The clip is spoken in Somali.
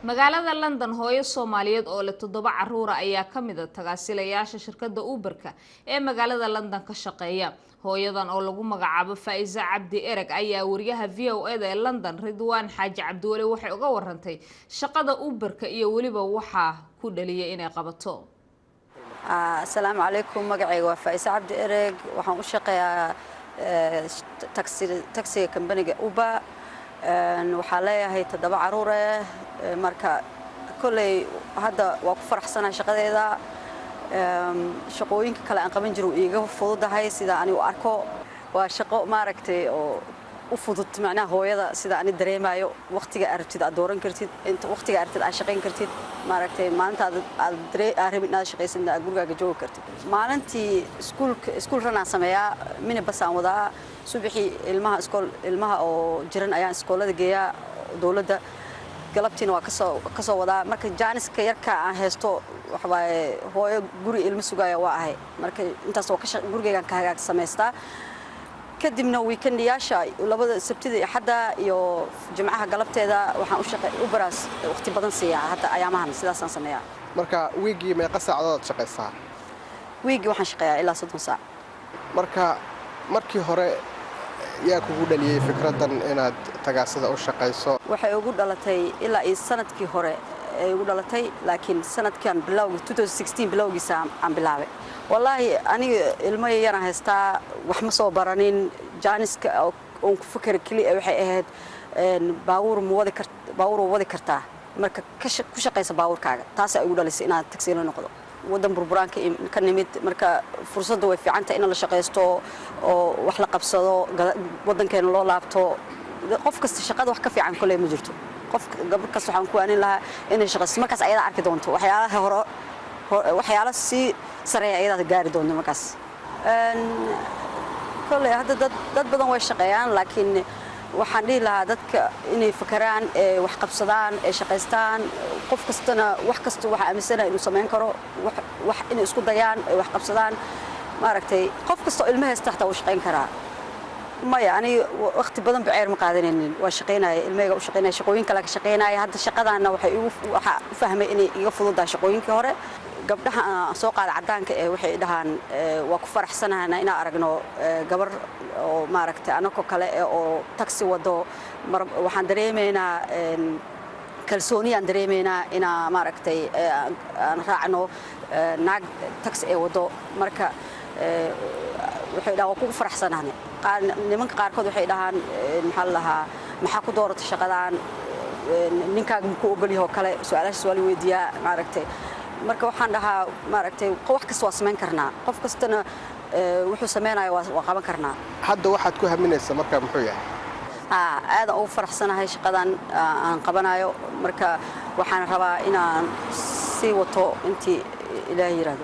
magaalada London hooyo Soomaaliyeed oo leh 7 caruur ah ayaa kamid ah tagaasilayaasha shirkadda Uber-ka ee magaalada London ka shaqeeya. hooyadan oo lagu magacaabo Faiza Cabdi Ereg ayaa wariyaha VOA-da ee London Ridwaan Xaaji Cabdiwale waxay uga warantay shaqada Uber-ka iyo waliba waxa ku dhaliyay inay qabato. Assalaamu calaykum, magacayga waa Faiza Cabdi Ereg, waxaan u shaqeeyaa taxi company-ga Uber. waxaa leeyahay 7 caruur ah, marka kulay hadda waa ku faraxsanahay shaqadeeda. shaqooyinka kale aan qaban jiray iiga fududahay sida aan u arko. waa shaqo maaragtay oo u fudud macnaha hooyada sida aan dareemayo. waqtiga aragtid aad dooran kartid, inta waqtiga aragtid aad shaqeyn kartid, maaragtay maalinta aad rabin inaad shaqeysid aad gurigaaga joogi kartid. maalintii iskuul ranaan sameeyaa, minibus aan wadaa. subaxii ilmaha oo jiran ayaan iskoolada geeyaa dawladda. galabtiina waa ka soo wadaa. marka jaaniska yarka aan haysto waxa waaye hooyo guri ilmo sugaya waa ahay. marka intaas oo gurigeygan ka hagaag sameystaa. kadibna weekendiyaasha labada sabtida iyo xadda iyo jimcaha galabteeda waxaan u shaqeeyaa Uber-aas waqti badan siiyaa. hadda ayaamahan sidaasaan sameeyaa. marka weekii meeqa saacadood shaqeysaa? weekii waxaan shaqeeyaa ilaa 30 saac. markii hore yaa kugu dhaliyay fikradan inaad tagaasida u shaqeyso? waxay ugu dhalatay ilaa sanadkii hore ay ugu dhalatay, laakiin sanadkan bilowgii 2016 bilowgiisa aan bilaabay. wallaahi aniga ilmo yar aan haystaa, wax ma soo baranin. jaaniska oo ku fikir kaliya waxay ahayd baawur wadi kartaa, marka ku shaqeysa baawurkaaga. taas ay ugu dhalisay inaan taxi la noqdo. wadan burburaanka ka nimid, marka fursadda way fiican tahay in la shaqeysto oo wax la qabsado, wadankeena loo laabto. qof kasta shaqada wax ka fiican kulay ma jirto. gabar kasta waxaan ku aanin lahaa inay shaqeyso, markaas ayada arki doonto waxyaalaha si sareeya ayada gaari doonto markaas. kulay hadda dad badan way shaqeeyaan, laakiin waxaan dhihi lahaa dadka inay fakaraan, wax qabsadaan, shaqeystaan. qof kastana wax kasta waxa aaminsanaa inuu sameyn karo, wax inay isku dayaan, wax qabsadaan. maaragtay qof kasta oo ilmo haysta xitaa wuu shaqeyn karaa. maya aniga waqti badan baceer ma qaadanaynin. waa shaqeynaya, ilmeyga u shaqeynaya, shaqooyin kale ka shaqeynaya. hadda shaqadaana waxa u fahmay inay iga fududahay shaqooyinkii hore. gabdhaha soo qaada cadaanka waxay dhahaan waa ku faraxsanahay inaan aragno gabar oo maaragtay anako kale oo taxi wado. waxaan dareemaynaa kalsooni aan dareemaynaa inaan maaragtay aan raacno naag taxi ee wado. marka waxay dhahaan waa ku faraxsanahay. nimanka qaarkood waxay dhahaan maxaa ku dooratay shaqadan, ninkaaga ma ku ogol yahay oo kale. su'aalahaas waa la weydiiyaa maaragtay. marka waxaan dhahaa maaragtay wax kasta waa sameyn karnaa, qof kastana wuxuu sameynayo waa qaban karnaa. hadda waxaad ku haminaysaa marka muxuu yahay? aad ugu faraxsanahay shaqadan aan qabanayo. marka waxaan rabaa inaan sii wato intii Ilaahay yiraahdo.